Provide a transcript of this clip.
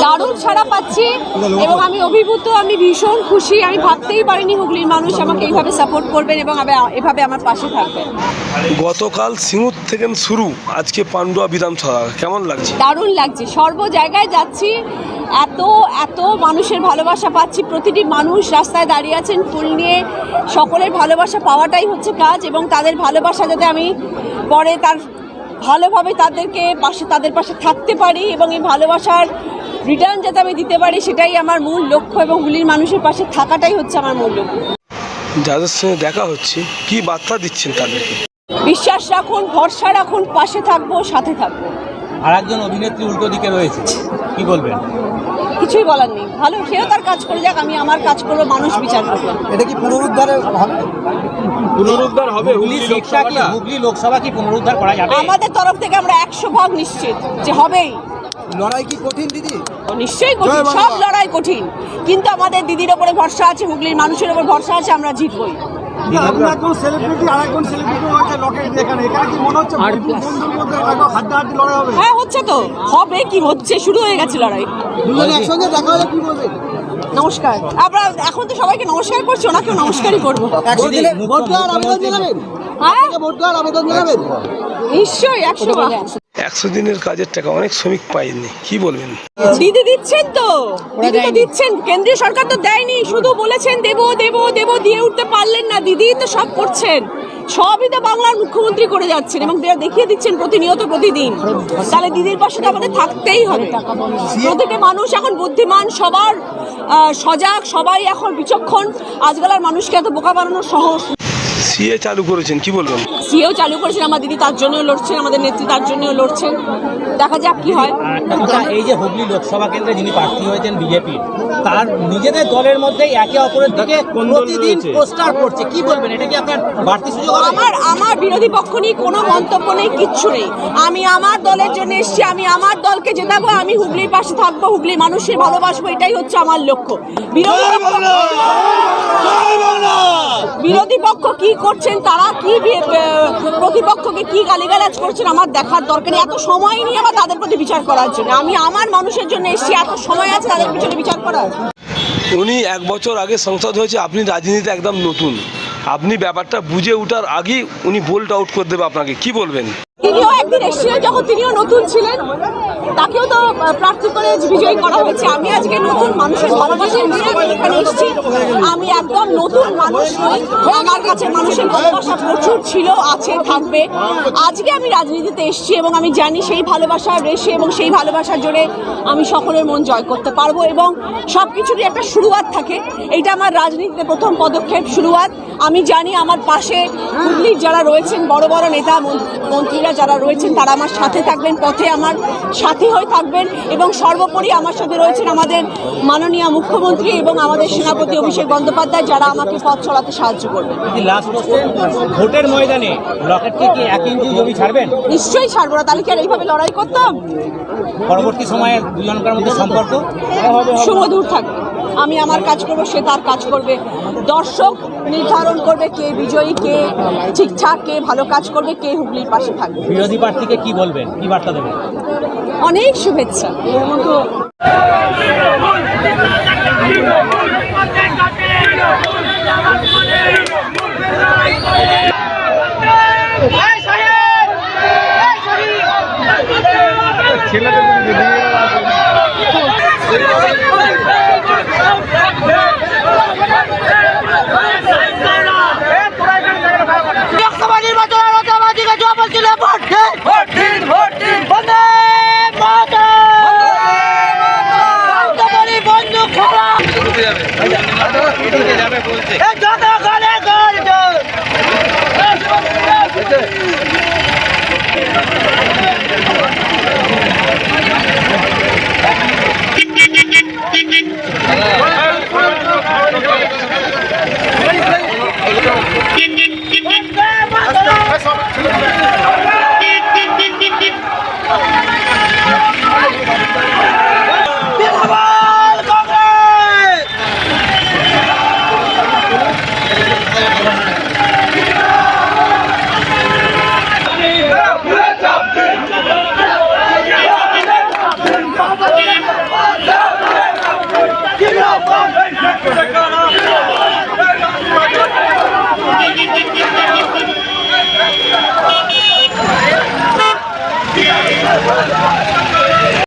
দারুণ সাড়া পাচ্ছি এবং আমি অভিভূত, আমি ভীষণ খুশি। আমি ভাবতেই পারিনি হুগলির মানুষ আমাকে এইভাবে সাপোর্ট করবেন এবং এভাবে আমার পাশে থাকবেন। গতকাল সিঙ্গুর থেকে শুরু, আজকে পান্ডুয়া বিধানসভা, কেমন লাগছে? দারুণ লাগছে, সর্ব জায়গায় যাচ্ছি, এত এত মানুষের ভালোবাসা পাচ্ছি। প্রতিটি মানুষ রাস্তায় দাঁড়িয়ে আছেন ফুল নিয়ে, সকলের ভালোবাসা পাওয়াটাই হচ্ছে কাজ এবং তাদের ভালোবাসা যাতে আমি পরে তার ভালোভাবে তাদের পাশে থাকতে পারি এবং এই ভালোবাসার রিটার্ন যাতে আমি দিতে পারি, সেটাই আমার মূল লক্ষ্য এবং হুগলির মানুষের পাশে থাকাটাই হচ্ছে আমার মূল লক্ষ্য। যাদের সঙ্গে দেখা হচ্ছে কি বার্তা দিচ্ছেন তাদেরকে? বিশ্বাস রাখুন, ভরসা রাখুন, পাশে থাকবো, সাথে থাকবো। আর একজন অভিনেত্রী উল্টো দিকে রয়েছে, কি বলবেন? কিছুই বলার নেই, ভালো, সেও তার কাজ করে যাক, আমি আমার কাজ করবো, মানুষ বিচার করবে। এটা কি পুনরুদ্ধার হবে? হুগলি লোকসভা কি পুনরুদ্ধার করা যাবে? আমাদের তরফ থেকে আমরা 100% নিশ্চিত যে হবেই। লড়াই কি কঠিন দিদি? নিশ্চয়ই কঠিন, সব লড়াই কঠিন, কিন্তু আমাদের দিদির ওপরে ভরসা আছে, হুগলির মানুষের ওপর ভরসা আছে, আমরা জিতবই। হ্যাঁ হচ্ছে তো, হবে কি হচ্ছে, শুরু হয়ে গেছে লড়াই। নমস্কার, আমরা এখন তো সবাইকে নমস্কার করছি, ওনাকেও নমস্কারই করবো। নিশ্চয়ই 100 দিনের কাজের টাকা অনেক শ্রমিক পায়নি, কি বলবেন? দিদি দিচ্ছেন তো, দিদি তো দিচ্ছেন, কেন্দ্রীয় সরকার তো দেয়নি, শুধু বলেছেন দেবো দেবো দেবো, দিয়ে উঠতে পারলেন না। দিদি তো সব করছেন, সবই তো বাংলার মুখ্যমন্ত্রী করে যাচ্ছেন এবং দেখিয়ে দিচ্ছেন প্রতিনিয়ত, প্রতিদিন। তাহলে দিদির পাশে তো আমাদের থাকতেই হবে। প্রতিটি মানুষ এখন বুদ্ধিমান, সবার সজাগ, সবাই এখন বিচক্ষণ। আজকালের মানুষকে এত বোকা বানানো সহজ। সিএ চালু করেছেন, কি বলবেন? সিএও চালু করেছেন, আমার দিদি তার জন্যও লড়ছেন, আমাদের নেত্রী তার জন্যও লড়ছেন, দেখা যাক কি হয়। এই যে হুগলি লোকসভা কেন্দ্রে যিনি প্রার্থী হয়েছেন বিজেপি, তার নিজেদের দলের মধ্যে একে অপরের দিকে প্রতিদিন পোস্টার করছে, কি বলবেন? এটা কি আপনার বাড়তি সুযোগ? আমার বিরোধী পক্ষ নিয়ে কোনো মন্তব্য নেই, কিচ্ছু নেই। আমি আমার দলের জন্য এসেছি, আমি আমার দলকে জেতাবো, আমি হুগলির পাশে থাকবো, হুগলির মানুষের ভালোবাসবো, এটাই হচ্ছে আমার লক্ষ্য। বিরোধী পক্ষ কি করছেন, তারা কি প্রতিপক্ষকে কি গালিগালাজ করছেন, আমার দেখার দরকার নেই। এত সময় নিয়ে আবার তাদের প্রতি বিচার করার জন্য, আমি আমার মানুষের জন্য এসেছি, এত সময় আছে তাদের পিছনে বিচার করার। উনি 1 বছর আগে সংসদ হয়েছে, আপনি রাজনীতিতে একদম নতুন, আপনি ব্যাপারটা বুঝে ওঠার আগেই উনি বোল্ড আউট করে দেবে আপনাকে, কি বলবেন? তিনিও একদিন এসেছিলেন যখন তিনিও নতুন ছিলেন, তাকেও তো প্রার্থী করে বিজয়ী করা হয়েছে। আমি আজকে নতুন মানুষের ভালোবাসা নিয়ে আমি এখানে এসেছি, আমি একদম নতুন মানুষ নই, আমার কাছে মানুষের ভালোবাসা প্রচুর ছিল, আছে, থাকবে। আজকে আমি রাজনীতিতে এসেছি এবং আমি জানি সেই ভালোবাসার রেশে এবং সেই ভালোবাসার জোরে আমি সকলের মন জয় করতে পারবো এবং সব কিছুরই একটা শুরুয়াত থাকে। এইটা আমার রাজনীতিতে প্রথম পদক্ষেপ, শুরুয়াত। আমি জানি আমার পাশে হুগলির যারা রয়েছেন, বড় বড় নেতা মন্ত্রীরা যারা রয়েছেন, তারা আমার সাথে থাকবেন, পথে আমার সাথী হয়ে থাকবেন এবং সর্বোপরি আমার সাথে রয়েছেন আমাদের মাননীয় মুখ্যমন্ত্রী এবং আমাদের সেনাপতি অভিষেক বন্দ্যোপাধ্যায়, যারা আমাকে পথ চলাতে সাহায্য করবেন। ভোটের ময়দানে রকেটকে কি 1 ইঞ্চি জমি ছাড়বেন? নিশ্চয়ই ছাড়বো না, তাহলে কি আর এইভাবে লড়াই করতাম? পরবর্তী সময়ে দুজনকার মধ্যে সম্পর্ক সুমধুর থাকবে। আমি আমার কাজ করবো, সে তার কাজ করবে। দর্শক নির্ধারণ করবে কে বিজয়ী, কে ঠিকঠাক, কে ভালো কাজ করবে, কে হুগলির পাশে থাকবে। বিরোধী প্রার্থীকে কি বলবেন, কি বার্তা দেবেন? অনেক শুভেচ্ছা। এর মতো চন্দ্রশেখর